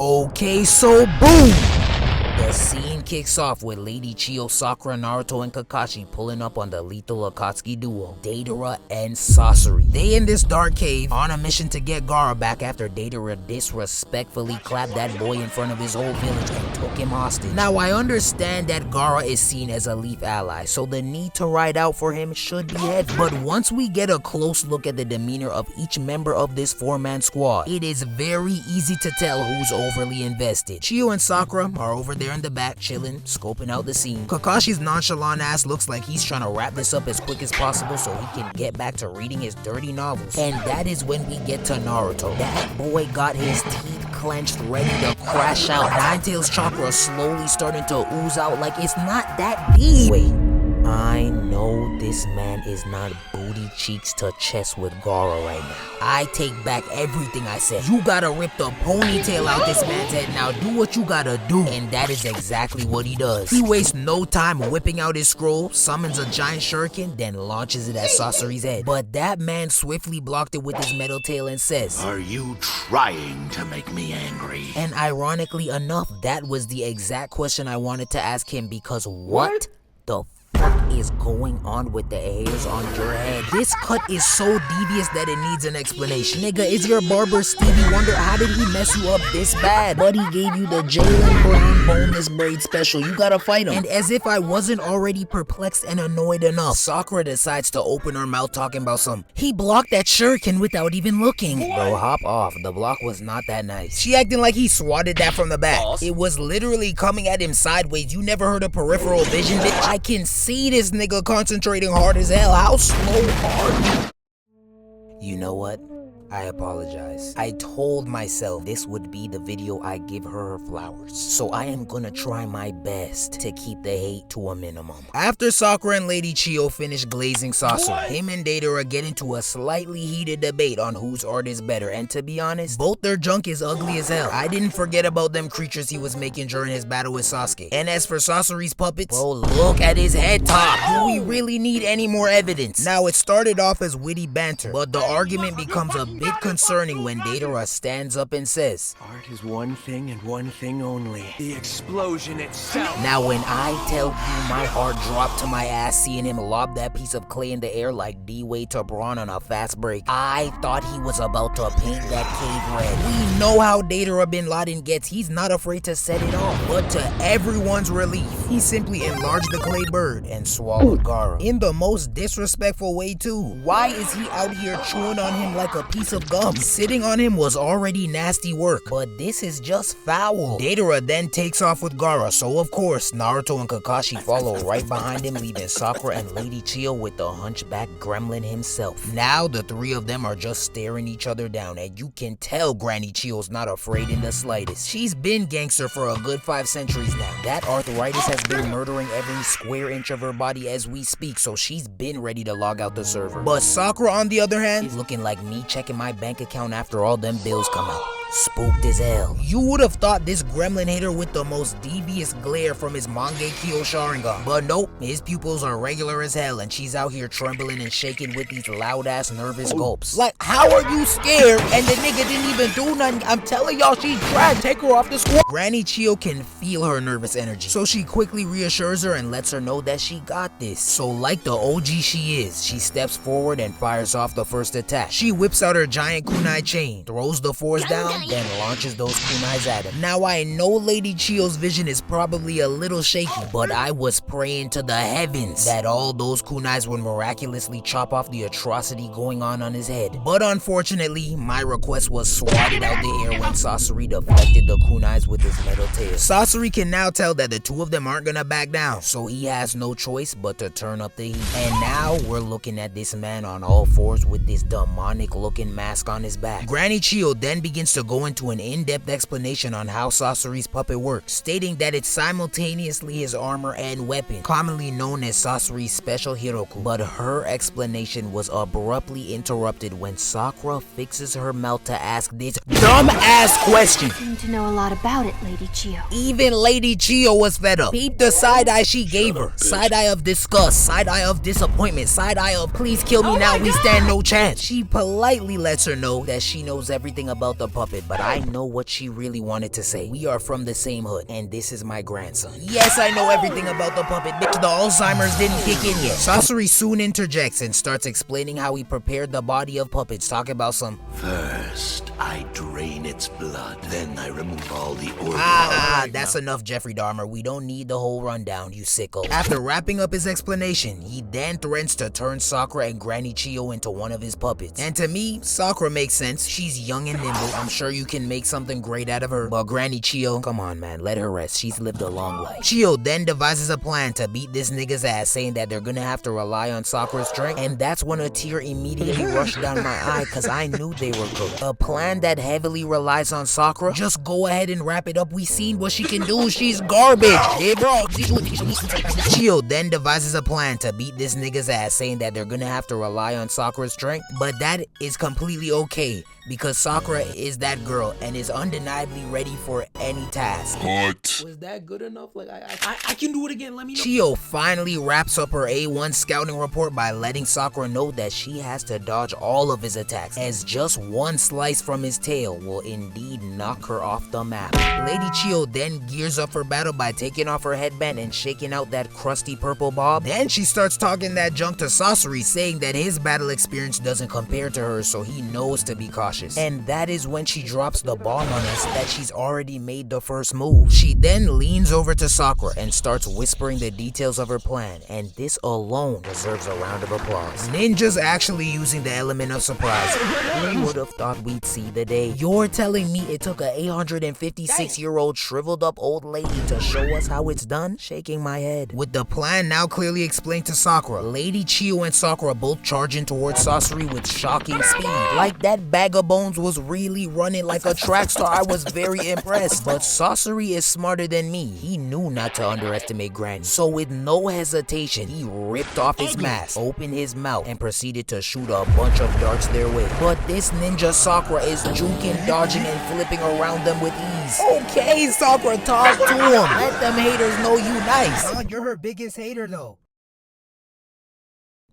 Okay, so boom! The scene kicks off with Lady Chiyo, Sakura, Naruto, and Kakashi pulling up on the lethal akatsuki duo, Deidara and Sasori. They in this dark cave on a mission to get Gara back after Deidara disrespectfully clapped that boy in front of his whole village and took him hostage. Now I understand that Gara is seen as a Leaf ally, so the need to ride out for him should be heavy. But once we get a close look at the demeanor of each member of this four-man squad, it is very easy to tell who's overly invested. Chiyo and Sakura are over there in the back chilling, scoping out the scene. Kakashi's nonchalant ass looks like he's trying to wrap this up as quick as possible so he can get back to reading his dirty novels. And that is when we get to Naruto. That boy got his teeth clenched, ready to crash out. Nine-Tails chakra slowly starting to ooze out like it's not that deep. Wait, I know this man is not booty cheeks to chest with Gara right now. I take back everything I said. You gotta rip the ponytail out this man's head now. Do what you gotta do. And that is exactly what he does. He wastes no time whipping out his scroll, summons a giant shuriken, then launches it at Sasori's head. But that man swiftly blocked it with his metal tail and says, "Are you trying to make me angry?" And ironically enough, that was the exact question I wanted to ask him, because what the fuck is going on with the hairs on your head? This cut is so devious that it needs an explanation. Nigga, is your barber Stevie Wonder? How did he mess you up this bad? But he gave you the Jalen Brown boneless braid special. You gotta fight him. And as if I wasn't already perplexed and annoyed enough, Sakura decides to open her mouth talking about some. He blocked that shuriken without even looking. Bro, hop off. The block was not that nice. She acting like he swatted that from the back. It was literally coming at him sideways. You never heard of peripheral vision, bitch? I can see this nigga concentrating hard as hell. How slow are you? You know what? I apologize. I told myself this would be the video I give her flowers. So I am gonna try my best to keep the hate to a minimum. After Sakura and Lady Chiyo finish glazing Sasori, him and Deidara get into a slightly heated debate on whose art is better. And to be honest, both their junk is ugly as hell. I didn't forget about them creatures he was making during his battle with Sasuke. And as for Sasori's puppets, bro, look at his head top. Do we really need any more evidence? Now it started off as witty banter, but the argument becomes a bit concerning when Deidara stands up and says, "Art is one thing and one thing only. The explosion itself." Now when I tell you my heart dropped to my ass seeing him lob that piece of clay in the air like D-Wade to Braun on a fast break, I thought he was about to paint that cave red. We know how Deidara Bin Laden gets. He's not afraid to set it off. But to everyone's relief, he simply enlarged the clay bird and swallowed Gara. In the most disrespectful way too. Why is he out here chewing on him like a piece of gum? Sitting on him was already nasty work, but this is just foul. Deidara then takes off with Gara, so of course Naruto and Kakashi follow right behind him, leaving Sakura and Lady Chiyo with the hunchback gremlin himself. Now the three of them are just staring each other down, and you can tell Granny Chiyo's not afraid in the slightest. She's been gangster for a good 5 centuries now. That arthritis has been murdering every square inch of her body as we speak, so she's been ready to log out the server. But Sakura, on the other hand, is looking like me checking my bank account after all them bills come out. Spooked as hell. You would have thought this gremlin hit her with the most devious glare from his Mangekyo Sharingan. But nope, his pupils are regular as hell and she's out here trembling and shaking with these loud ass nervous gulps. Like, how are you scared and the nigga didn't even do nothing? I'm telling y'all, she's trying to take her off the squad. Granny Chiyo can feel her nervous energy, so she quickly reassures her and lets her know that she got this. So like the OG she is, she steps forward and fires off the first attack. She whips out her giant kunai chain, throws the force down, then launches those kunais at him. Now I know Lady Chiyo's vision is probably a little shaky, but I was praying to the heavens that all those kunais would miraculously chop off the atrocity going on his head. But unfortunately, my request was swatted out the air when Sasori deflected the kunais with his metal tail. Sasori can now tell that the two of them aren't gonna back down, so he has no choice but to turn up the heat. And now we're looking at this man on all fours with this demonic looking mask on his back. Granny Chiyo then begins to go into an in-depth explanation on how Sasori's puppet works, stating that it's simultaneously his armor and weapon, commonly known as Sasori's special Hiroku. But her explanation was abruptly interrupted when Sakura fixes her mouth to ask this dumb-ass question. You seem to know a lot about it, Lady Chiyo. Even Lady Chiyo was fed up. Peep the side-eye she gave her. Side-eye of disgust, side-eye of disappointment, side-eye of please kill me now, we stand no chance. She politely lets her know that she knows everything about the puppet, puppet, but I know what she really wanted to say. We are from the same hood, and this is my grandson. Yes, I know everything about the puppet, bitch. The Alzheimer's didn't kick in yet. Sasori soon interjects and starts explaining how he prepared the body of puppets, talking about some... First, I drain its blood, then I remove all the organs. That's enough, Jeffrey Dahmer. We don't need the whole rundown, you sicko. After wrapping up his explanation, he then threatens to turn Sakura and Granny Chiyo into one of his puppets. And to me, Sakura makes sense. She's young and nimble. I'm sure you can make something great out of her. But Granny Chiyo, come on, man, let her rest. She's lived a long life. Chiyo then devises a plan to beat this nigga's ass, saying that they're gonna have to rely on Sakura's strength. And that's when a tear immediately rushed down my eye, cause I knew they were good. A plan that heavily relies on Sakura? Just go ahead and wrap it up. We seen what she can do. She's garbage. Hey, bro. Chiyo then devises a plan to beat this nigga's ass, saying that they're gonna have to rely on Sakura's strength. But that is completely okay, because Sakura is that girl and is undeniably ready for any task. Was that good enough? Like, I can do it again. Let me know. Chiyo finally wraps up her A1 scouting report by letting Sakura know that she has to dodge all of his attacks, as just one slice from his tail will indeed knock her off the map. Lady Chiyo then gears up for battle by taking off her headband and shaking out that crusty purple bob. Then she starts talking that junk to Sasori, saying that his battle experience doesn't compare to hers, so he knows to be cautious. And that is when she drops the bomb on us that she's already made the first move. She then leans over to Sakura and starts whispering the details of her plan, and this alone deserves a round of applause. Ninja's actually using the element of surprise. Who would have thought we'd see the day? You're telling me it took a 856-year-old shriveled up old lady to show us how it's done? Shaking my head. With the plan now clearly explained to Sakura, Lady Chiyo and Sakura both charging towards Sasori with shocking speed. Like that bag of bones was really running like a track star. I was very impressed. But Sasori is smarter than me. He knew not to underestimate Granny. So with no hesitation, he ripped off his mask, opened his mouth, and proceeded to shoot a bunch of darts their way. But this ninja Sakura is juking, dodging, and flipping around them with ease. Okay, Sakura, talk to him. Let them haters know you nice. You're her biggest hater though.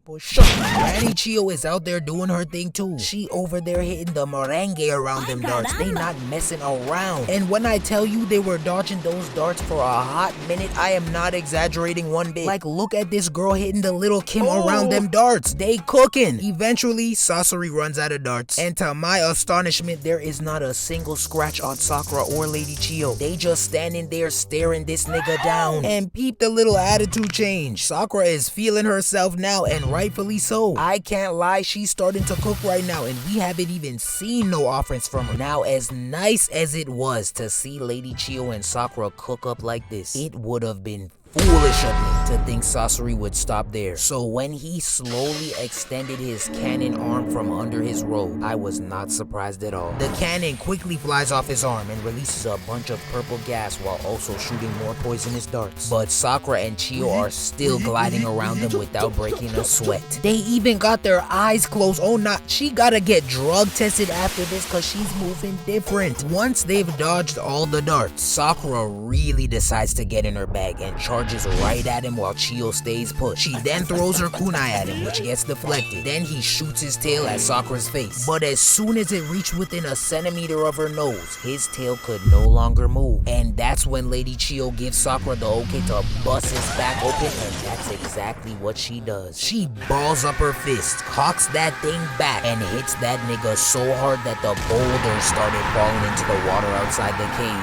Granny Chiyo is out there doing her thing too. She over there hitting the merengue around them darts. They not messing around. And when I tell you they were dodging those darts for a hot minute, I am not exaggerating one bit. Like, look at this girl hitting the little Kim around them darts. They cooking. Eventually, Sasori runs out of darts. And to my astonishment, there is not a single scratch on Sakura or Lady Chiyo. They just standing there staring this nigga down. And peep the little attitude change. Sakura is feeling herself now, and rightfully so. I can't lie, she's starting to cook right now, and we haven't even seen no offense from her. Now, as nice as it was to see Lady Chiyo and Sakura cook up like this, it would have been foolish of me to think Sasori would stop there. So when he slowly extended his cannon arm from under his robe, I was not surprised at all. The cannon quickly flies off his arm and releases a bunch of purple gas while also shooting more poisonous darts. But Sakura and Chiyo are still gliding around them without breaking a sweat. They even got their eyes closed. Oh, not. She gotta get drug tested after this cause she's moving different. Once they've dodged all the darts, Sakura really decides to get in her bag and charges right at him while Chiyo stays put. She then throws her kunai at him, which gets deflected. Then he shoots his tail at Sakura's face. But as soon as it reached within a centimeter of her nose, his tail could no longer move. And that's when Lady Chiyo gives Sakura the okay to bust his back open, and that's exactly what she does. She balls up her fist, cocks that thing back, and hits that nigga so hard that the boulders started falling into the water outside the cave.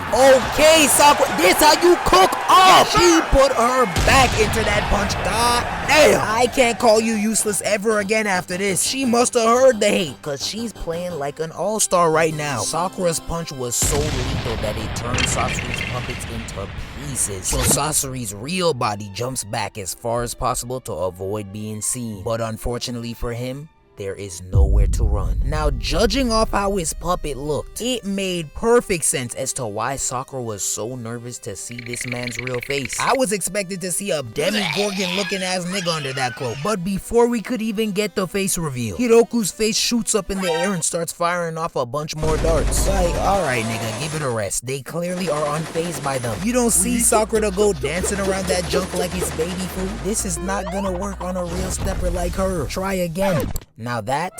Okay, Sakura, this how you cook off! She put her back into that punch. God damn! I can't call you useless ever again after this. She must have heard the hate, cause she's playing like an all-star right now. Sakura's punch was so lethal that it turned Sasori's puppets into pieces. So Sasori's real body jumps back as far as possible to avoid being seen. But unfortunately for him, there is nowhere to run. Now, judging off how his puppet looked, it made perfect sense as to why Sakura was so nervous to see this man's real face. I was expected to see a Demogorgon looking ass nigga under that cloak. But before we could even get the face reveal, Hiroku's face shoots up in the air and starts firing off a bunch more darts. Like, alright nigga, give it a rest. They clearly are unfazed by them. You don't see Sakura to go dancing around that junk like it's baby food? This is not gonna work on a real stepper like her. Try again. Now that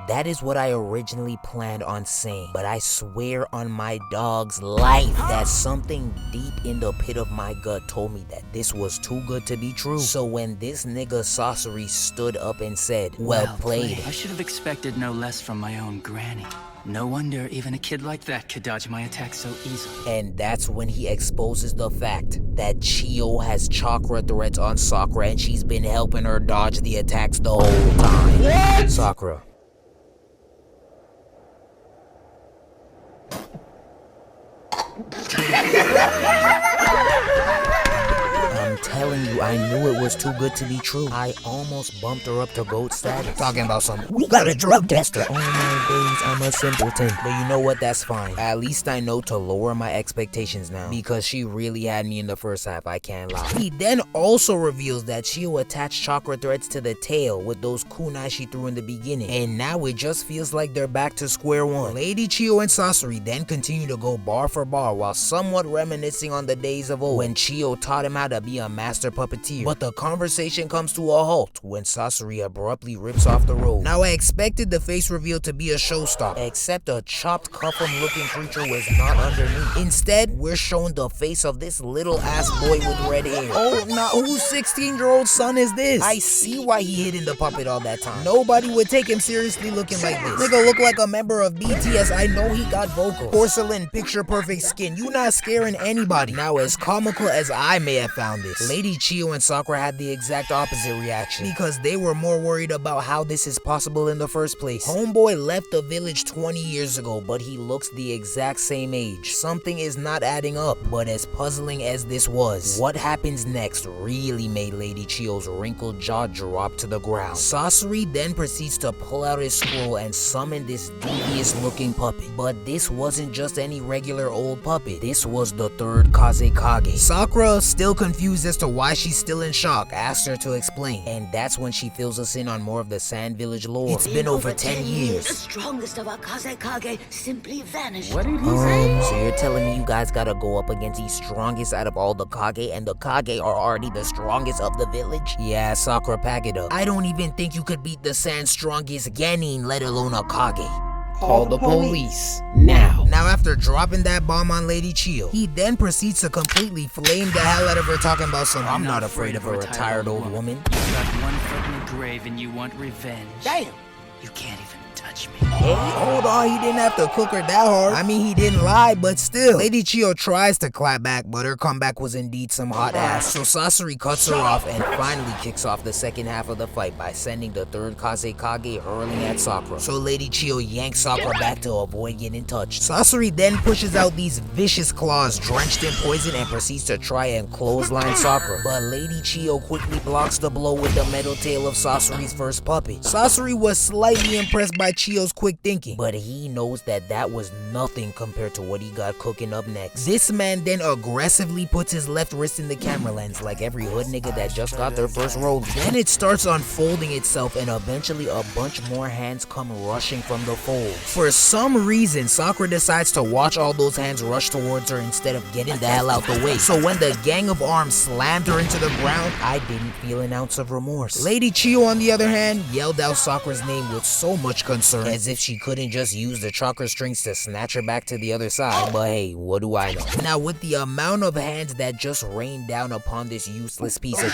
that is what I originally planned on saying, but I swear on my dog's life that something deep in the pit of my gut told me that this was too good to be true. So when this nigga Sasori stood up and said, well played. I should have expected no less from my own granny. No wonder even a kid like that could dodge my attacks so easily. And that's when he exposes the fact that Chiyo has chakra threats on Sakura and she's been helping her dodge the attacks the whole time. What? Sakura. I'm telling you, I knew it was too good to be true. I almost bumped her up to GOAT status. Talking about something. We got a drug tester. All my days, I'm a simpleton. But you know what? That's fine. At least I know to lower my expectations now. Because she really had me in the first half, I can't lie. He then also reveals that Chiyo attached chakra threads to the tail with those kunai she threw in the beginning. And now it just feels like they're back to square one. Lady Chiyo and Sasori then continue to go bar for bar while somewhat reminiscing on the days of old when Chiyo taught him how to be a master puppeteer. But the conversation comes to a halt when Sasori abruptly rips off the robe. Now I expected the face reveal to be a showstopper, except a chopped cuffum looking creature was not underneath. Instead, we're shown the face of this little ass boy with red hair. Oh, now whose 16-year-old son is this? I see why he hid in the puppet all that time. Nobody would take him seriously looking like this. Nigga look like a member of BTS. I know he got vocals. Porcelain, picture perfect skin. You not scaring anybody. Now, as comical as I may have found this, Lady Chiyo and Sakura had the exact opposite reaction because they were more worried about how this is possible in the first place. Homeboy left the village 20 years ago, but he looks the exact same age. Something is not adding up, but as puzzling as this was, what happens next really made Lady Chiyo's wrinkled jaw drop to the ground. Sasori then proceeds to pull out his scroll and summon this devious looking puppet. But this wasn't just any regular old puppet. This was the third Kage. Sakura, still confused as to why she's still in shock, asks her to explain. And that's when she fills us in on more of the Sand Village lore. It's been over 10 years. The strongest of our Kage simply vanished. What did he say? So you're telling me you guys gotta go up against the strongest out of all the Kage, and the Kage are already the strongest of the village? Yeah, Sakura, pack it up. I don't even think you could beat the Sand's strongest Genin, let alone a Kage. Call the police. Now. Now after dropping that bomb on Lady Chiyo, he then proceeds to completely flame the hell out of her talking about some I'm not afraid of a retired old woman. You got one foot in the grave and you want revenge. Damn. You can't even touch me. Hey, hold on, he didn't have to cook her that hard. I mean, he didn't lie, but still. Lady Chiyo tries to clap back, but her comeback was indeed some hot ass. So Sasori cuts her off and finally kicks off the second half of the fight by sending the third Kage hurling at Sakura. So Lady Chiyo yanks Sakura back to avoid getting touched. Sasori then pushes out these vicious claws drenched in poison and proceeds to try and clothesline Sakura. But Lady Chiyo quickly blocks the blow with the metal tail of Sasori's first puppet. Sasori was slightly impressed by Chiyo's quick thinking, but he knows that that was nothing compared to what he got cooking up next. This man then aggressively puts his left wrist in the camera lens like every hood nigga that just got their first roll. Then it starts unfolding itself and eventually a bunch more hands come rushing from the fold. For some reason, Sakura decides to watch all those hands rush towards her instead of getting the hell out the way. So when the gang of arms slammed her into the ground, I didn't feel an ounce of remorse. Lady Chiyo, on the other hand, yelled out Sakura's name with so much concern as if she couldn't just use the chakra strings to snatch her back to the other side. But hey, what do I know? Now with the amount of hands that just rained down upon this useless piece of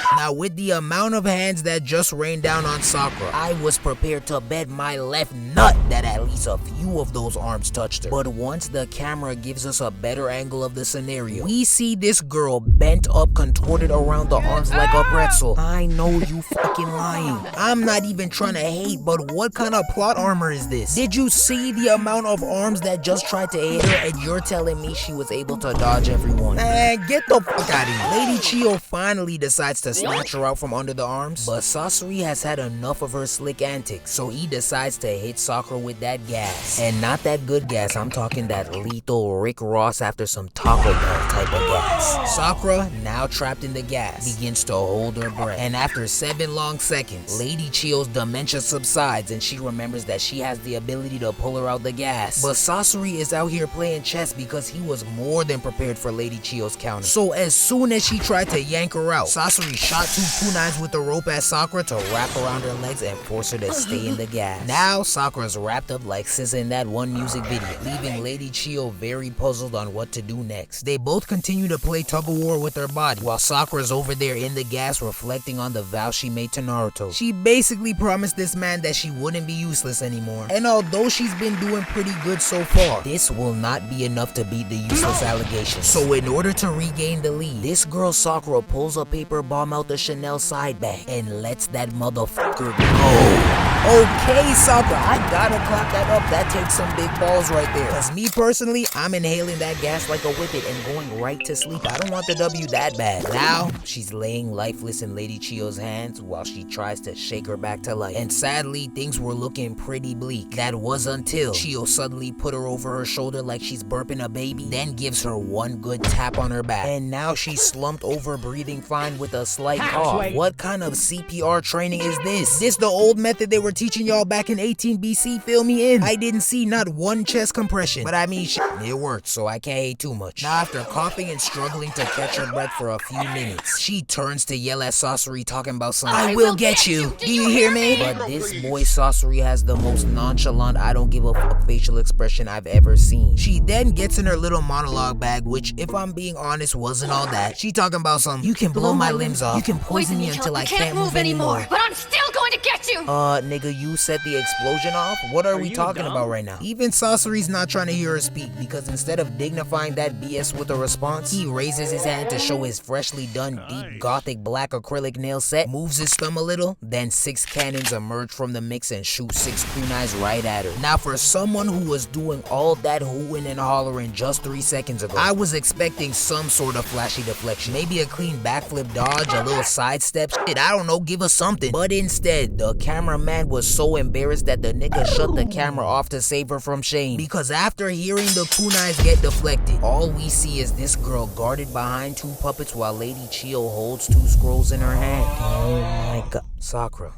on Sakura, I was prepared to bet my left nut that at least a few of those arms touched her. But once the camera gives us a better angle of the scenario, we see this girl bent up, contorted around the arms like a pretzel. I know you fucking lying. I'm not even trying to hate, but what kind of plot armor is this? Did you see the amount of arms that just tried to hit her and you're telling me she was able to dodge everyone? Man, get the fuck out of here. Lady Chiyo finally decides to snatch her out from under the arms, but Sasori has had enough of her slick antics, so he decides to hit Sakura with that gas. And not that good gas, I'm talking that lethal Rick Ross after some Taco Bell type of gas. Sakura, now trapped in the gas, begins to hold her breath. And after 7 long seconds, Lady Chiyo's dementia subsides and she remembers that she she has the ability to pull her out the gas. But Sasori is out here playing chess because he was more than prepared for Lady Chiyo's counter. So as soon as she tried to yank her out, Sasori shot 2 kunais with the rope at Sakura to wrap around her legs and force her to stay in the gas. Now Sakura's wrapped up like SZA in that one music video, leaving Lady Chiyo very puzzled on what to do next. They both continue to play tug of war with their body, while Sakura's over there in the gas reflecting on the vow she made to Naruto. She basically promised this man that she wouldn't be useless anymore. And although she's been doing pretty good so far, this will not be enough to beat the useless allegations. So in order to regain the lead, this girl Sakura pulls a paper bomb out the Chanel side bag and lets that motherfucker go. Okay, Sakura, I gotta clap that up. That takes some big balls right there. Cause me personally, I'm inhaling that gas like a whippet and going right to sleep. I don't want the W that bad. Now, she's laying lifeless in Lady Chiyo's hands while she tries to shake her back to life. And sadly, things were looking pretty bleak. That was until Chiyo suddenly put her over her shoulder like she's burping a baby, then gives her one good tap on her back. And now she's slumped over, breathing fine with a slight cough. What kind of CPR training is this? This the old method they were teaching y'all back in 18 BC, fill me in. I didn't see not one chest compression, but I mean shit, it worked, so I can't hate too much. Now after coughing and struggling to catch her breath for a few minutes, she turns to yell at Sasori talking about something. I will get you. Do you hear me? But this boy Sasori has the most nonchalant I don't give a fuck facial expression I've ever seen. She then gets in her little monologue bag, which if I'm being honest wasn't all that. She talking about some, you can blow my limbs off, you can poison me until I can't move anymore. But I'm still going to get you! Nigga, you set the explosion off? What are we talking about right now? Even Sasori's not trying to hear her speak, because instead of dignifying that BS with a response, he raises his hand to show his freshly done deep gothic black acrylic nail set, moves his thumb a little, then 6 cannons emerge from the mix and shoot 6 kunais right at her. Now for someone who was doing all that hooting and hollering just 3 seconds ago, I was expecting some sort of flashy deflection, maybe a clean backflip dodge, a little sidestep, shit, I don't know, give us something. But instead, the cameraman was so embarrassed that the nigga shut the camera off to save her from shame. Because after hearing the kunais get deflected, all we see is this girl guarded behind 2 puppets while Lady Chiyo holds 2 scrolls in her hand. Oh my god. Sakura.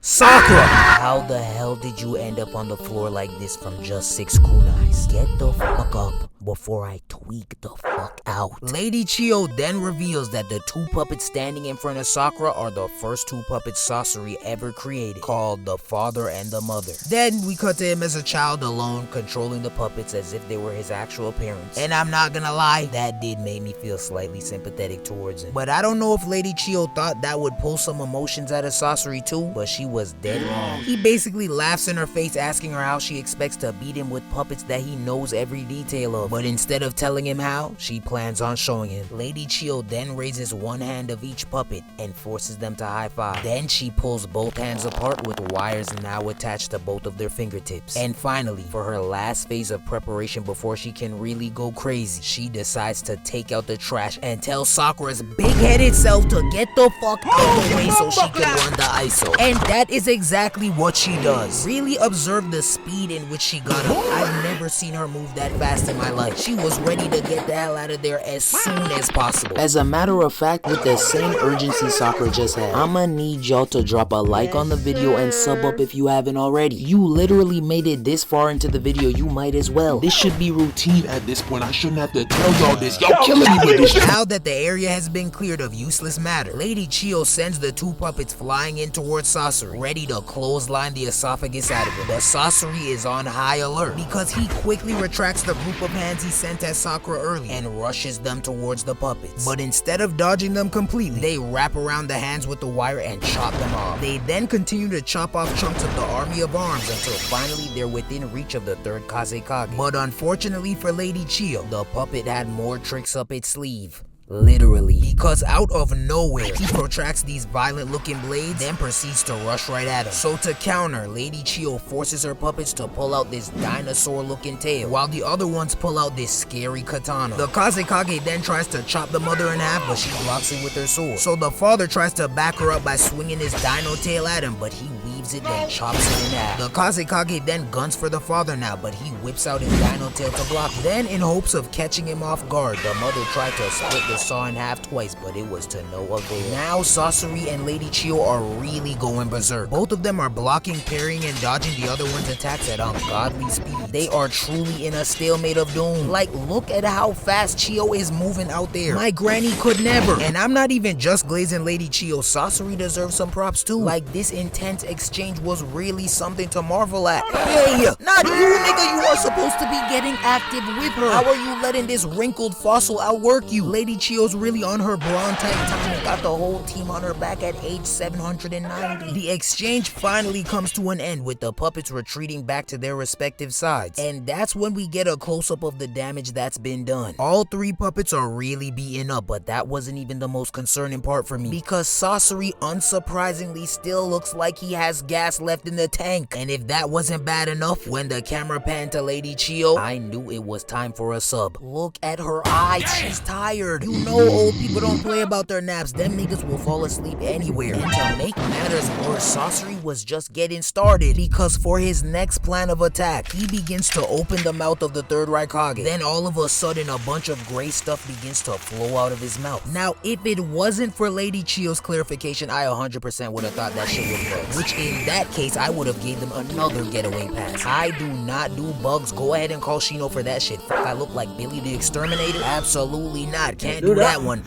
Sakura! How the hell did you end up on the floor like this from just 6 kunais? Get the fuck up before I tweak the fuck out. Lady Chiyo then reveals that the 2 puppets standing in front of Sakura are the first 2 puppets Sasori ever created, called the father and the mother. Then we cut to him as a child alone, controlling the puppets as if they were his actual parents. And I'm not gonna lie, that did make me feel slightly sympathetic towards him. But I don't know if Lady Chiyo thought that would pull some emotions out of Sasori too, but she was dead wrong. He basically laughs in her face, asking her how she expects to beat him with puppets that he knows every detail of. But instead of telling him how, she plans on showing him. Lady Chiyo then raises one hand of each puppet and forces them to high five. Then she pulls both hands apart with wires now attached to both of their fingertips. And finally, for her last phase of preparation before she can really go crazy, she decides to take out the trash and tell Sakura's big-headed self to get the fuck out of the way so she can run the ISO. And that is exactly what she does. Really observe the speed in which she got up. I've never seen her move that fast in my life. She was ready to get the hell out of there as soon as possible. As a matter of fact, with the same urgency Sakura just had, I'ma need y'all to drop a like on the video and sub up if you haven't already. You literally made it this far into the video, you might as well. This should be routine at this point. I shouldn't have to tell y'all this. Y'all killing me with this. Now that the area has been cleared of useless matter, Lady Chiyo sends the 2 puppets flying in towards Sasori, ready to clothesline the esophagus out of him. But Sasori is on high alert because he quickly retracts the group of hands he sent at Sakura early and rushes them towards the puppets. But instead of dodging them completely, they wrap around the hands with the wire and chop them off. They then continue to chop off chunks of the army of arms until finally they're within reach of the 3rd Kage. But unfortunately for Lady Chiyo, the puppet had more tricks up its sleeve. Literally, because out of nowhere, he protracts these violent looking blades, then proceeds to rush right at him. So to counter, Lady Chiyo forces her puppets to pull out this dinosaur looking tail, while the other ones pull out this scary katana. The Kage then tries to chop the mother in half, but she blocks it with her sword. So the father tries to back her up by swinging his dino tail at him, but he weaves weaves it, then chops it in half. The Kage then guns for the father now, but he whips out his dino tail to block it. Then, in hopes of catching him off guard, the mother tried to split the saw in half twice, but it was to no avail. Now, Sasori and Lady Chiyo are really going berserk. Both of them are blocking, parrying, and dodging the other one's attacks at ungodly speed. They are truly in a stalemate of doom. Like, look at how fast Chiyo is moving out there. My granny could never. And I'm not even just glazing Lady Chiyo. Sasori deserves some props too. Like, this intense exchange was really something to marvel at. Hey, not you, nigga. You are supposed to be getting active with her. How are you letting this wrinkled fossil outwork you? Lady Chiyo's really on her brawn type time and got the whole team on her back at age 790. The exchange finally comes to an end with the puppets retreating back to their respective sides. And that's when we get a close-up of the damage that's been done. All three puppets are really beaten up, but that wasn't even the most concerning part for me, because Sasori unsurprisingly still looks like he has gas left in the tank. And if that wasn't bad enough, when the camera panned to Lady Chiyo, I knew it was time for a sub. Look at her eyes, she's tired. You know old people don't play about their naps, them niggas will fall asleep anywhere. And to make matters worse, Sasori was just getting started, because for his next plan of attack, he begins to open the mouth of the third Raikage. Then all of a sudden, a bunch of gray stuff begins to flow out of his mouth. Now, if it wasn't for Lady Chiyo's clarification, I 100% would have thought that shit was bugs. Which in that case, I would have gave them another getaway pass. I do not do bugs. Go ahead and call Shino for that shit. Fuck, I look like Billy the Exterminator? Absolutely not. Can't do that one.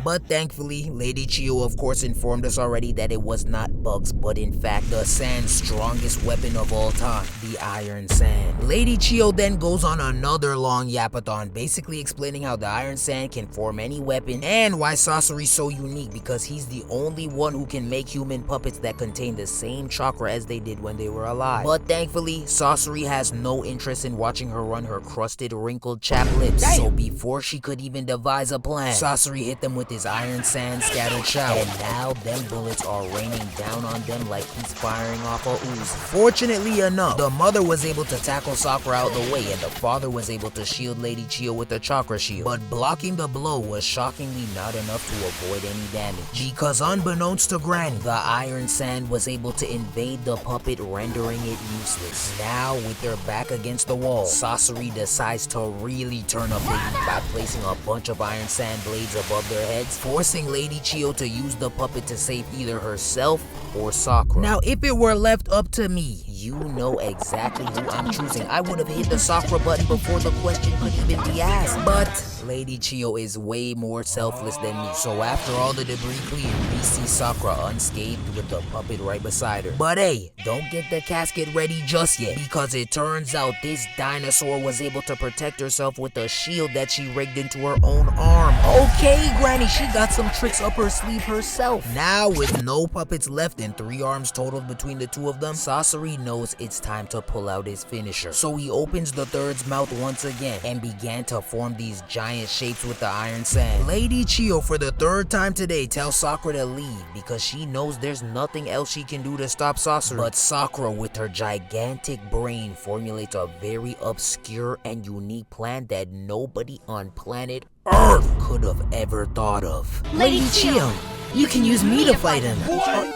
But thankfully, Lady Chiyo of course informed us already that it was not bugs, but in fact the Sand's strongest weapon of all time, the Iron Sand. Lady Chiyo then goes on another long yapathon, basically explaining how the Iron Sand can form any weapon and why Sasori's so unique, because he's the only one who can make human puppets that contain the same chakra as they did when they were alive. But thankfully, Sasori has no interest in watching her run her crusted, wrinkled chapped lips. Damn. So before she could even devise a plan, Sasori hit them with his Iron Sand scattered shower, and now them bullets are raining down on them like he's firing off a ooze. Fortunately enough, the mother was able to tackle Sakura out the way, and the father was able to shield Lady Chiyo with a chakra shield. But blocking the blow was shockingly not enough to avoid any damage, because unbeknownst to Granny, the Iron Sand was able to invade the puppet, rendering it useless. Now, with their back against the wall, Sasori decides to really turn up the heat by placing a bunch of Iron Sand blades above their heads, forcing Lady Chiyo to use the puppet to save either herself or Sakura. Now, if it were left up to me, you know exactly who I'm choosing. I would have hit the Sakura button before the question could even be asked. But Lady Chiyo is way more selfless than me. So after all the debris cleared, we see Sakura unscathed with the puppet right beside her. But hey, don't get the casket ready just yet, because it turns out this dinosaur was able to protect herself with a shield that she rigged into her own arm. Okay, Granny, she got some tricks up her sleeve herself. Now, with no puppets left and 3 arms totaled between the two of them, Sasori knows it's time to pull out his finisher. So he opens the third's mouth once again and began to form these giant shapes with the Iron Sand. Lady Chiyo, for the 3rd time today, tells Sakura to leave because she knows there's nothing else she can do to stop Sasori. But Sakura, with her gigantic brain, formulates a very obscure and unique plan that nobody on planet Earth could have ever thought of. Lady Chiyo, you can use me to fight him.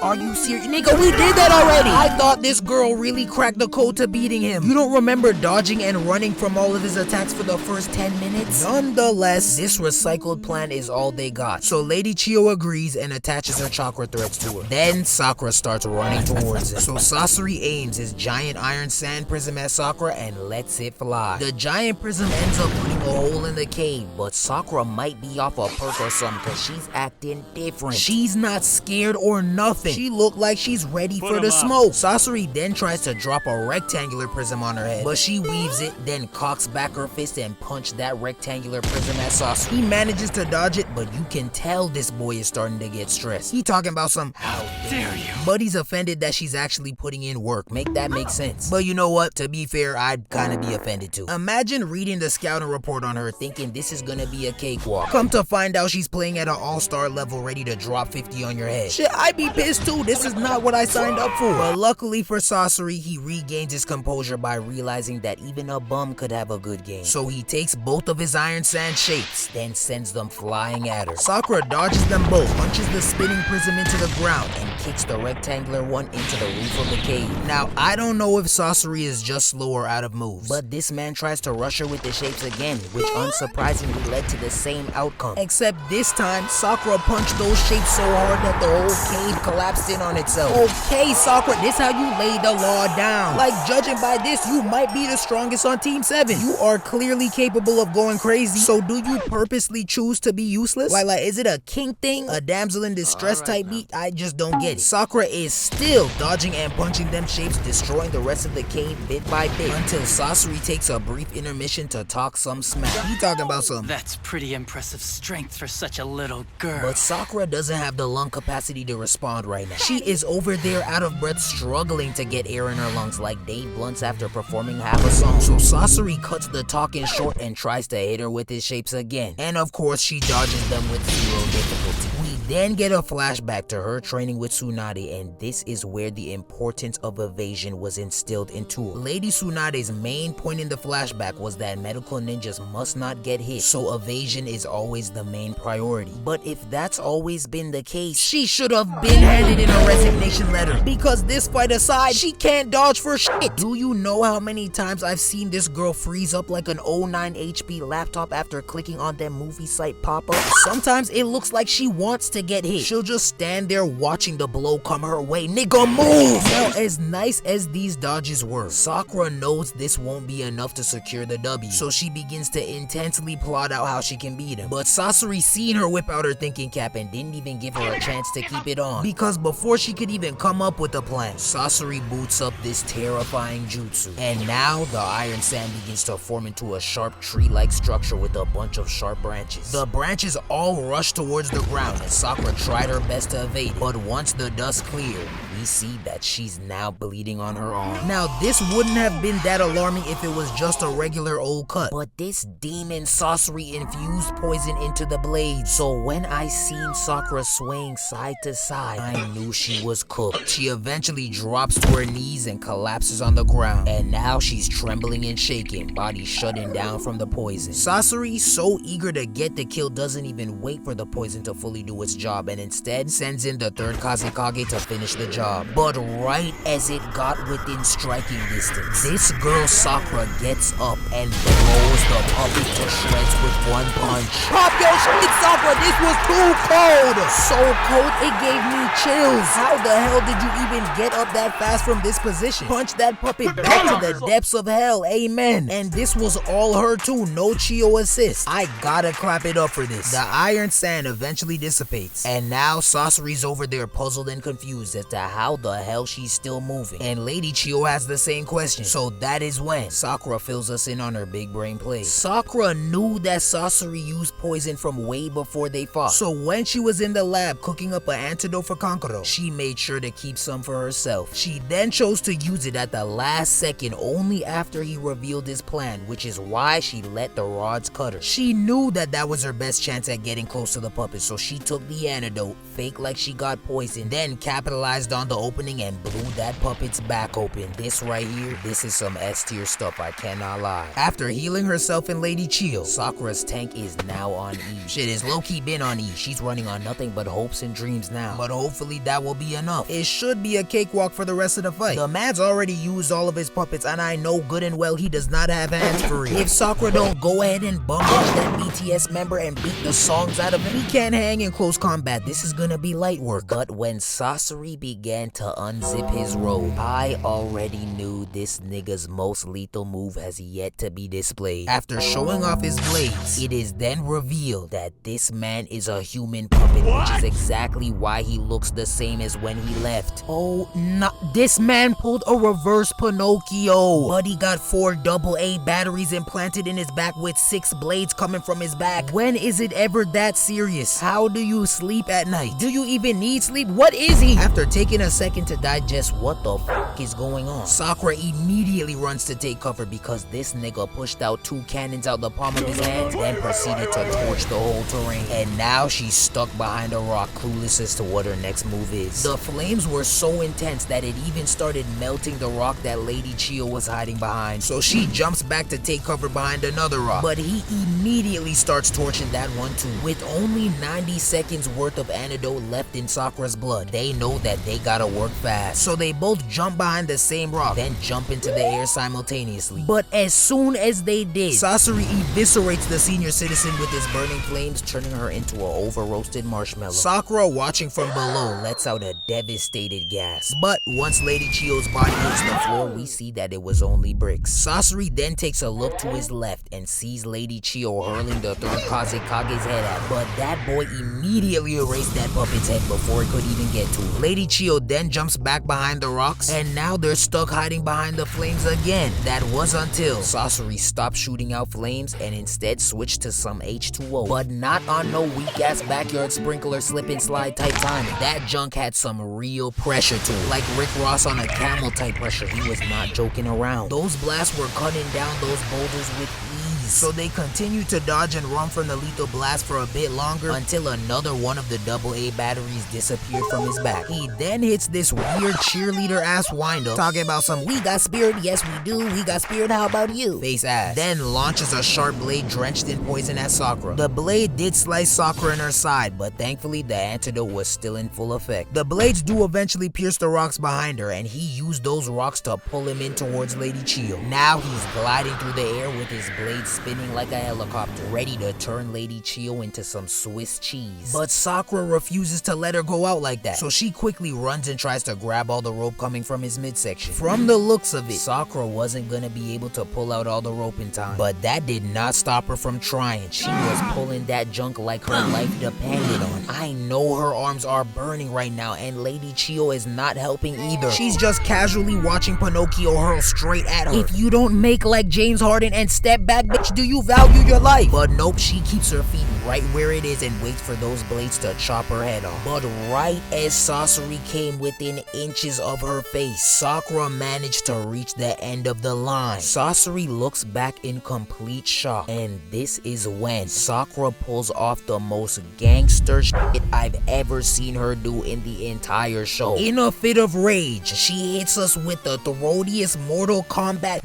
Are you serious? Nigga, we did that already. I thought this girl really cracked the code to beating him. You don't remember dodging and running from all of his attacks for the first 10 minutes? Nonetheless, this recycled plan is all they got. So Lady Chiyo agrees and attaches her chakra threads to her. Then Sakura starts running towards him. So Sasori aims his giant Iron Sand prism at Sakura and lets it fly. The giant prism ends up putting a hole in the cave, but Sakura might be off a perk or something because she's acting different. She's not scared or nothing. She looked like she's ready for the smoke. Sasori then tries to drop a rectangular prism on her head, but she weaves it, then cocks back her fist and punches that rectangular prism at Sasori. He manages to dodge it, but you can tell this boy is starting to get stressed. He talking about some, how dare you? But he's offended that she's actually putting in work. Make that make sense. But you know what? To be fair, I'd kind of be offended too. Imagine reading the scouting report on her thinking this is gonna be a cakewalk. Come to find out she's playing at an all-star star level ready to drop 50 on your head. Shit, I'd be pissed too. This is not what I signed up for. But luckily for Sasori, he regains his composure by realizing that even a bum could have a good game. So he takes both of his iron sand shapes, then sends them flying at her. Sakura dodges them both, punches the spinning prism into the ground, and kicks the rectangular one into the roof of the cave. Now, I don't know if Sasori is just slow or out of moves, but this man tries to rush her with the shapes again, which unsurprisingly led to the same outcome. Except this time, Sakura punched those shapes so hard that the whole cave collapsed in on itself. Okay, Sakura, this how you lay the law down. Like, judging by this, you might be the strongest on Team 7. You are clearly capable of going crazy, so do you purposely choose to be useless? Like, is it a king thing? A damsel in distress type beat? I just don't get it. Sakura is still dodging and punching them shapes, destroying the rest of the cave bit by bit, until Sasori takes a brief intermission to talk some smack. He talking about something. That's pretty impressive strength for such a little girl. But Sakura doesn't have the lung capacity to respond right now. She is over there out of breath, struggling to get air in her lungs like Dave Blunt's after performing half a song. So Sasori cuts the talking short and tries to hit her with his shapes again. And of course, she dodges them with zero difficulty. We then get a flashback to her training with Tsunade, and this is where the importance of evasion was instilled into her. Lady Tsunade's main point in the flashback was that medical ninjas must not get hit, so evasion is always the main priority. But if that's always been the case, she should have been handed in a resignation letter, because this fight aside, she can't dodge for shit. Do you know how many times I've seen this girl freeze up like an 09 HP laptop after clicking on that movie site pop-up? Sometimes it looks like she wants to get hit. She'll just stand there watching the blow come her way. Nigga, move! Now, as nice as these dodges were, Sakura knows this won't be enough to secure the W, so she begins to intensely plot out how she can beat him. But Sasori seen her whip out her thinking cap and didn't even give her a chance to keep it on, because before she could even come up with a plan, Sasori boots up this terrifying jutsu. And now the iron sand begins to form into a sharp tree-like structure with a bunch of sharp branches. The branches all rush towards the ground, and Sakura tried her best to evade it, but once the dust cleared, we see that she's now bleeding on her arm. Now, this wouldn't have been that alarming if it was just a regular old cut, but this demon Sasori infused poison into the blade. So when I seen Sakura swaying side to side, I knew she was cooked. She eventually drops to her knees and collapses on the ground, and now she's trembling and shaking, body shutting down from the poison. Sasori, so eager to get the kill, doesn't even wait for the poison to fully do its job, and instead sends in the third Kage to finish the job. But right as it got within striking distance, this girl Sakura gets up and blows the puppet to shreds with one punch. Pop your shit, Sakura, this was too cold! So cold, it gave me chills. How the hell did you even get up that fast from this position? Punch that puppet back to the depths of hell, amen. And this was all her too, no Chiyo assist. I gotta clap it up for this. The iron sand eventually dissipates, and now Sasori's over there puzzled and confused as to how the hell she's still moving. And Lady Chiyo has the same question. So that is when Sakura fills us in on her big brain play. Sakura knew that Sasori used poison from way before they fought. So when she was in the lab cooking up an antidote for Kankuro, she made sure to keep some for herself. She then chose to use it at the last second only after he revealed his plan, which is why she let the rods cut her. She knew that that was her best chance at getting close to the puppet, so she took the antidote, faked like she got poisoned, then capitalized on the opening and blew that puppet's back open. This right here, this is some S tier stuff, I cannot lie. After healing herself and Lady Chiyo, Sakura's tank is now on E. Shit is low-key been on E. She's running on nothing but hopes and dreams now, but hopefully that will be enough. It should be a cakewalk for the rest of the fight. The man's already used all of his puppets, and I know good and well he does not have hands for it. If Sakura don't go ahead and bum rush that BTS member and beat the songs out of him, he can't hang in close combat. This is gonna be light work. But when Sasori began to unzip his robe, I already knew this nigga's most lethal move has yet to be displayed. After showing off his blades, it is then revealed that this man is a human puppet, which is exactly why he looks the same as when he left. Oh, no, this man pulled a reverse Pinocchio, but he got 4 AA batteries implanted in his back with 6 blades coming from his back. When is it ever that serious? How do you sleep at night? Do you even need sleep? What is he? After taking a second to digest what the fuck fuck is going on? Sakura immediately runs to take cover because this nigga pushed out 2 cannons out the palm of his hands, then proceeded to torch the whole terrain. And now she's stuck behind a rock, clueless as to what her next move is. The flames were so intense that it even started melting the rock that Lady Chiyo was hiding behind. So she jumps back to take cover behind another rock, but he immediately starts torching that one too. With only 90 seconds worth of antidote left in Sakura's blood, they know that they gotta work fast. So they both jump behind the same rock, then jump into the air simultaneously. But as soon as they did, Sasori eviscerates the senior citizen with his burning flames, turning her into an over-roasted marshmallow. Sakura, watching from below, lets out a devastated gasp. But once Lady Chiyo's body hits the floor, we see that it was only bricks. Sasori then takes a look to his left and sees Lady Chiyo hurling the third Kage's head at, but that boy immediately erased that puppet's head before it could even get to it. Lady Chiyo then jumps back behind the rocks, and now they're stuck hiding behind the flames again. That was until Sasori stopped shooting out flames and instead switched to some H2O. But not on no weak-ass backyard sprinkler slip and slide type timing. That junk had some real pressure to it. Like Rick Ross on a camel type pressure. He was not joking around. Those blasts were cutting down those boulders with ease. So they continued to dodge and run from the lethal blast for a bit longer until another one of the AA batteries disappeared from his back. He then hits this weird cheerleader ass wind up, talking about some "we got spirit, yes we do, we got spirit, how about you?" face ass. Then launches a sharp blade drenched in poison at Sakura. The blade did slice Sakura in her side, but thankfully the antidote was still in full effect. The blades do eventually pierce the rocks behind her, and he used those rocks to pull him in towards Lady Chiyo. Now he's gliding through the air with his blades spinning like a helicopter, ready to turn Lady Chiyo into some Swiss cheese. But Sakura refuses to let her go out like that, so she quickly runs and tries to grab all the rope coming from his midsection. From the looks of it, Sakura wasn't gonna be able to pull out all the rope in time, but that did not stop her from trying. She was pulling that junk like her life depended on. I know her arms are burning right now, and Lady Chiyo is not helping either. She's just casually watching Pinocchio hurl straight at her. If you don't make like James Harden and step back, bitch, do you value your life? But nope, she keeps her feet right where it is and waits for those blades to chop her head off. But right as Sasori came within inches of her face, Sakura managed to reach the end of the line. Sasori looks back in complete shock, and this is when Sakura pulls off the most gangster shit I've ever seen her do in the entire show. In a fit of rage, she hits us with the throatiest Mortal Kombat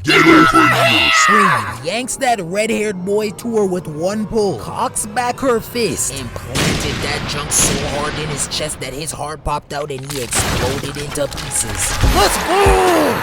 scream, yanks that red-haired boy to her with one pull, cocks back her fist, and planted that junk so hard in his chest that his heart popped out and he exploded into pieces. Let's go!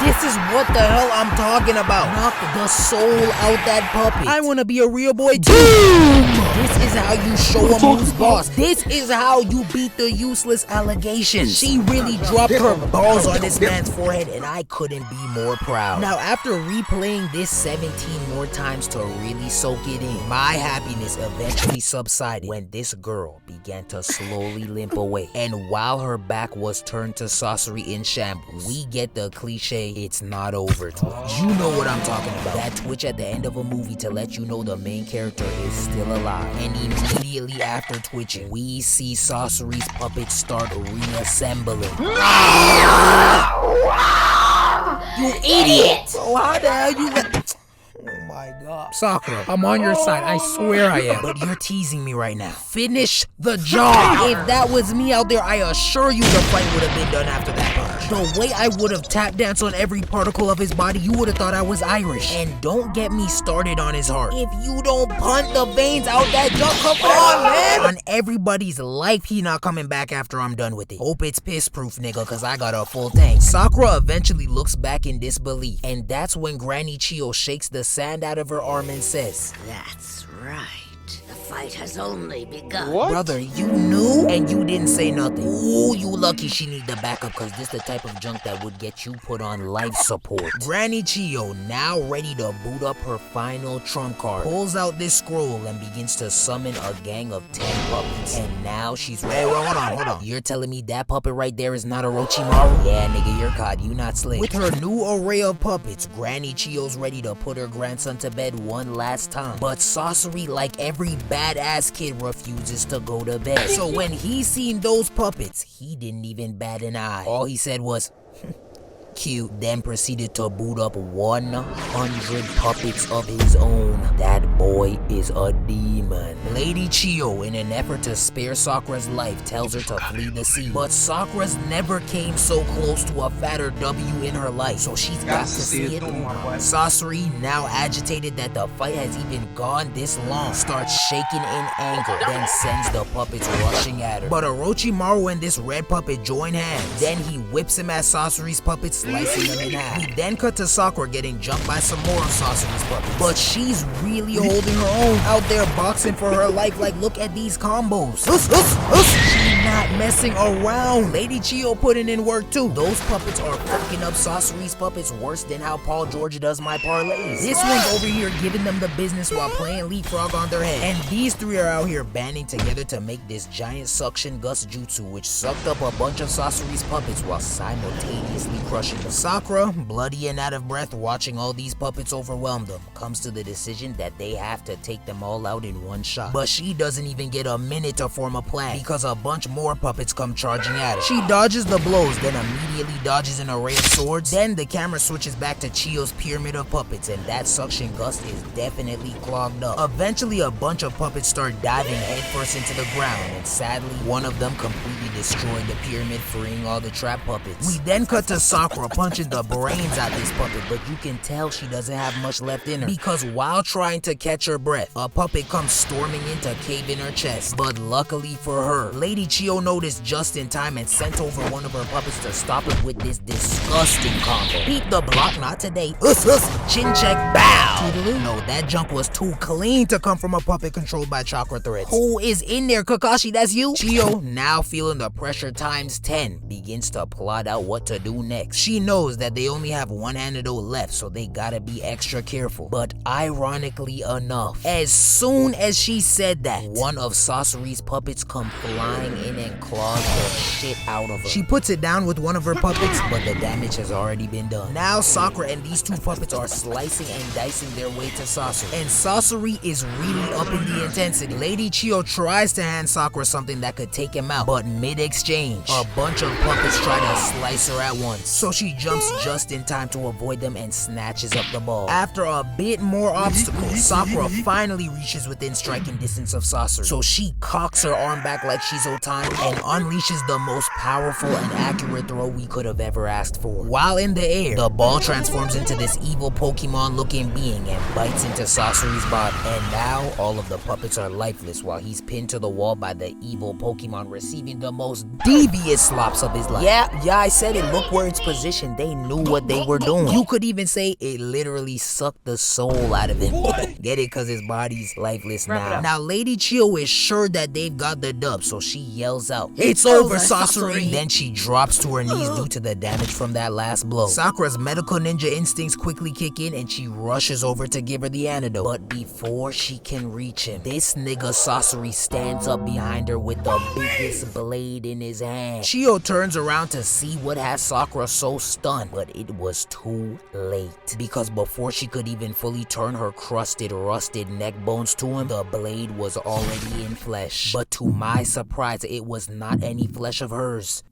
This is what the hell I'm talking about. Knock the soul out that puppet. I wanna be a real boy too. This is how you show him who's boss. This is how you beat the useless allegations. She really dropped her balls on this man's forehead, and I couldn't be more proud. Now, after replaying this 17 more times to really soak it in, my happiness eventually subsided when this girl began to slowly limp away. And while her back was turned to Sasori in shambles, we get the cliche, it's not over twitch. You know what I'm talking about. That twitch at the end of a movie to let you know the main character is still alive. And immediately after twitching, we see Sasori's puppets start reassembling. You idiot! Oh, how the hell you let... Oh my god. Sakura, I'm on your side. I swear I am. But you're teasing me right now. Finish the job. If that was me out there, I assure you the fight would have been done after that punch. The way I would have tap danced on every particle of his body, you would have thought I was Irish. And don't get me started on his heart. If you don't punt the veins out that junk, come on, man. On everybody's life, he not coming back after I'm done with it. Hope it's piss proof, nigga, cause I got a full tank. Sakura eventually looks back in disbelief. And that's when Granny Chiyo shakes the sand out of her arm and says, That's right. The fight has only begun. What? Brother, you knew and you didn't say nothing. Ooh, you lucky she need the backup, cause this the type of junk that would get you put on life support. Granny Chiyo, now ready to boot up her final trump card, pulls out this scroll and begins to summon a gang of 10 puppets. And now she's ready. Wait, hold on. You're telling me that puppet right there is not Orochimaru? Yeah, nigga, you're caught. You not slick. With her new array of puppets, Granny Chiyo's ready to put her grandson to bed one last time. But Sasori, like every badass kid, refuses to go to bed. So when he seen those puppets, he didn't even bat an eye. All he said was, Q then proceeded to boot up 100 puppets of his own. That boy is a demon. Lady Chiyo, in an effort to spare Sakura's life, tells her to flee the scene. But Sakura's never came so close to a fatter W in her life, so she's got to see it through. Sasori, now agitated that the fight has even gone this long, starts shaking in anger, then sends the puppets rushing at her. But Orochimaru and this red puppet join hands. Then he whips him at Sasori's puppets, slicing them in half. We then cut to Sakura getting jumped by some more of Sasori's puppets. But she's really holding her own, out there boxing for her life. Like, look at these combos. She's not messing around. Lady Chiyo putting in work too. Those puppets are fucking up Sasori's puppets worse than how Paul George does my parlays. This one's over here giving them the business while playing leapfrog on their head. And these three are out here banding together to make this giant suction gust jutsu, which sucked up a bunch of Sasori's puppets while simultaneously crushing them. Sakura, bloody and out of breath, watching all these puppets overwhelm them, comes to the decision that they have to take them all out in one shot. But she doesn't even get a minute to form a plan because a bunch more puppets come charging at her. She dodges the blows, then immediately dodges an array of swords. Then the camera switches back to Chiyo's pyramid of puppets, and that suction gust is definitely clogged up. Eventually, a bunch of puppets start diving headfirst into the ground, and sadly, one of them completely destroyed the pyramid, freeing all the trap puppets. We then cut to Sakura punching the brains out this puppet, but you can tell she doesn't have much left in her, because while trying to catch her breath, a puppet comes storming in to cave in her chest. But luckily for her, Lady Chiyo noticed just in time and sent over one of her puppets to stop it with this disgusting combo. Beat the block, not today. Chin check, bow. No, that junk was too clean to come from a puppet controlled by chakra threads. Who is in there, Kakashi? That's you? Chiyo, now feeling the pressure times 10, begins to plot out what to do next. She knows that they only have one antidote left, so they gotta be extra careful. But ironically enough, as soon as she said that, one of Sasori's puppets come flying in and claws the shit out of her. She puts it down with one of her puppets, but the damage has already been done. Now Sakura and these two puppets are slicing and dicing their way to Sasori, and Sasori is really upping the intensity. Lady Chiyo tries to hand Sakura something that could take him out, but mid-exchange, a bunch of puppets try to slice her at once, so she jumps just in time to avoid them and snatches up the ball. After a bit more obstacles, Sakura finally reaches within striking distance of Sasori, so she cocks her arm back like she's Otani and unleashes the most powerful and accurate throw we could have ever asked for. While in the air, the ball transforms into this evil Pokemon looking being and bites into Sasori's body. And now all of the puppets are lifeless while he's pinned to the wall by the evil Pokemon, receiving the most devious slops of his life. Yeah, I said it. Look where it's positioned. They knew what they were doing. You could even say it literally sucked the soul out of him. Get it? Cause his body's lifeless now. Now Lady Chiyo is sure that they've got the dub, so she yells out, "It's over, Sasori!" Then she drops to her knees due to the damage from that last blow. Sakura's medical ninja instincts quickly kick in and she rushes over to give her the antidote. But before she can reach him, this nigga Sasori stands up behind her with the biggest blade in his hand. Chiyo turns around to see what has Sakura so stunned, but it was too late, because before she could even fully turn her crusted, rusted neck bones to him, the blade was already in flesh. But to my surprise, it was not any flesh of hers.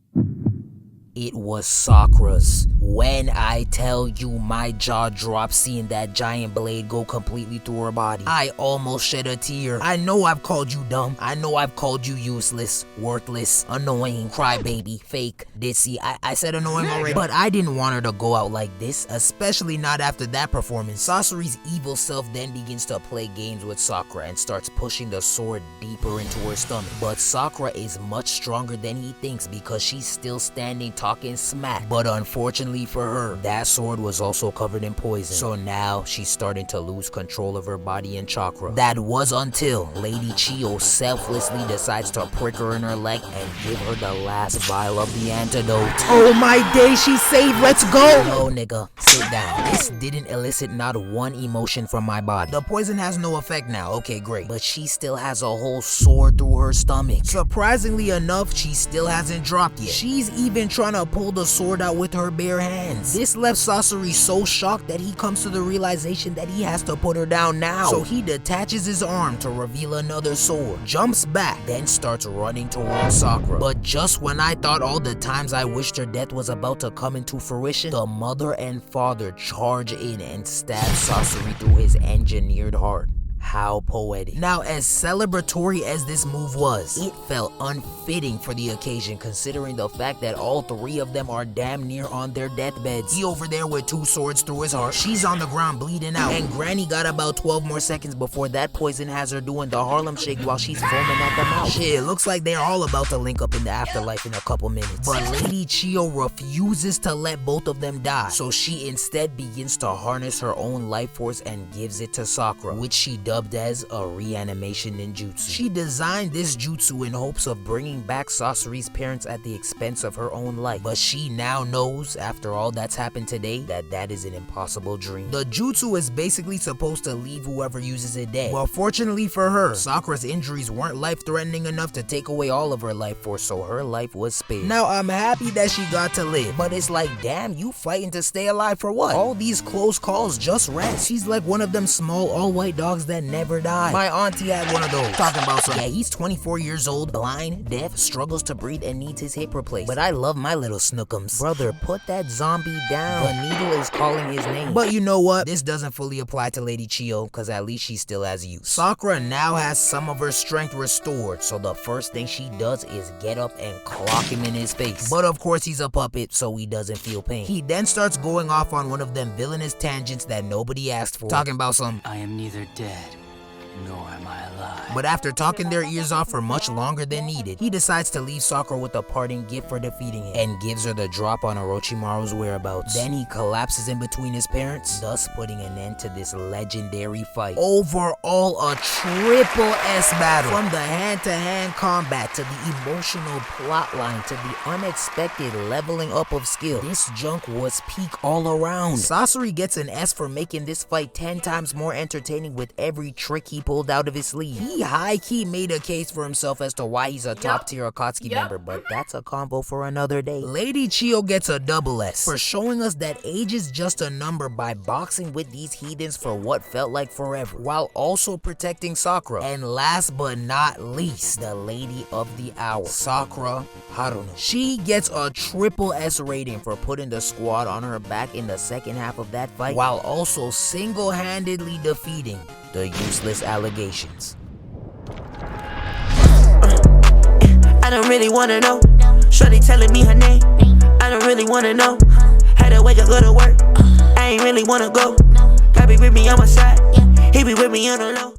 It was Sakura's. When I tell you my jaw dropped seeing that giant blade go completely through her body, I almost shed a tear. I know I've called you dumb. I know I've called you useless, worthless, annoying, crybaby, fake, ditzy. I said annoying already, but I didn't want her to go out like this, especially not after that performance. Sasori's evil self then begins to play games with Sakura and starts pushing the sword deeper into her stomach. But Sakura is much stronger than he thinks because she's still standing talking smack. But unfortunately for her, that sword was also covered in poison. So now she's starting to lose control of her body and chakra. That was until Lady Chiyo selflessly decides to prick her in her leg and give her the last vial of the antidote. Oh my day, she's saved, let's go! No nigga, sit down. This didn't elicit not one emotion from my body. The poison has no effect now, okay great. But she still has a whole sword through her stomach. Surprisingly enough, she still hasn't dropped yet. She's even trying trying to pull the sword out with her bare hands. This left Sasori so shocked that he comes to the realization that he has to put her down now. So he detaches his arm to reveal another sword, jumps back, then starts running towards Sakura. But just when I thought all the times I wished her death was about to come into fruition, the mother and father charge in and stab Sasori through his engineered heart. How poetic. Now, as celebratory as this move was, it felt unfitting for the occasion considering the fact that all three of them are damn near on their deathbeds. He over there with 2 swords through his heart, she's on the ground bleeding out, and Granny got about 12 more seconds before that poison has her doing the Harlem Shake while she's foaming at the mouth. Shit, looks like they're all about to link up in the afterlife in a couple minutes. But Lady Chiyo refuses to let both of them die, so she instead begins to harness her own life force and gives it to Sakura, which she dubbed as a reanimation ninjutsu. She designed this jutsu in hopes of bringing back Sasori's parents at the expense of her own life, but she now knows, after all that's happened today, that that is an impossible dream. The jutsu is basically supposed to leave whoever uses it dead. Well, fortunately for her, Sakura's injuries weren't life-threatening enough to take away all of her life force, so her life was spared. Now, I'm happy that she got to live, but it's like, damn, you fighting to stay alive for what? All these close calls, just rest. She's like one of them small all-white dogs that never die. My auntie had one of those. Talking about some, yeah, he's 24 years old, blind, deaf, struggles to breathe, and needs his hip replaced. But I love my little snookums. Brother, put that zombie down. The needle is calling his name. But you know what? This doesn't fully apply to Lady Chiyo, because at least she still has use. Sakura now has some of her strength restored, so the first thing she does is get up and clock him in his face. But of course he's a puppet, so he doesn't feel pain. He then starts going off on one of them villainous tangents that nobody asked for. Talking about some, I am neither dead, nor am I alive. but after talking their ears off for much longer than needed, he decides to leave Sakura with a parting gift for defeating him, and gives her the drop on Orochimaru's whereabouts. Then he collapses in between his parents, thus putting an end to this legendary fight. Overall, a triple S battle. From the hand-to-hand combat, to the emotional plotline, to the unexpected leveling up of skill, this junk was peak all around. Sasori gets an S for making this fight 10 times more entertaining with every trick he pulled out of his sleeve. He high-key made a case for himself as to why he's a top-tier Akatsuki member, but that's a combo for another day. Lady Chiyo gets a double S for showing us that age is just a number by boxing with these heathens for what felt like forever, while also protecting Sakura. And last but not least, the lady of the hour, Sakura Haruna. She gets a triple S rating for putting the squad on her back in the second half of that fight, while also single-handedly defeating the useless allegations. I don't really wanna know. Shorty telling me her name. I don't really wanna know. Had to wake up, go to work. I ain't really wanna go. God be with me on my side. He be with me on the low.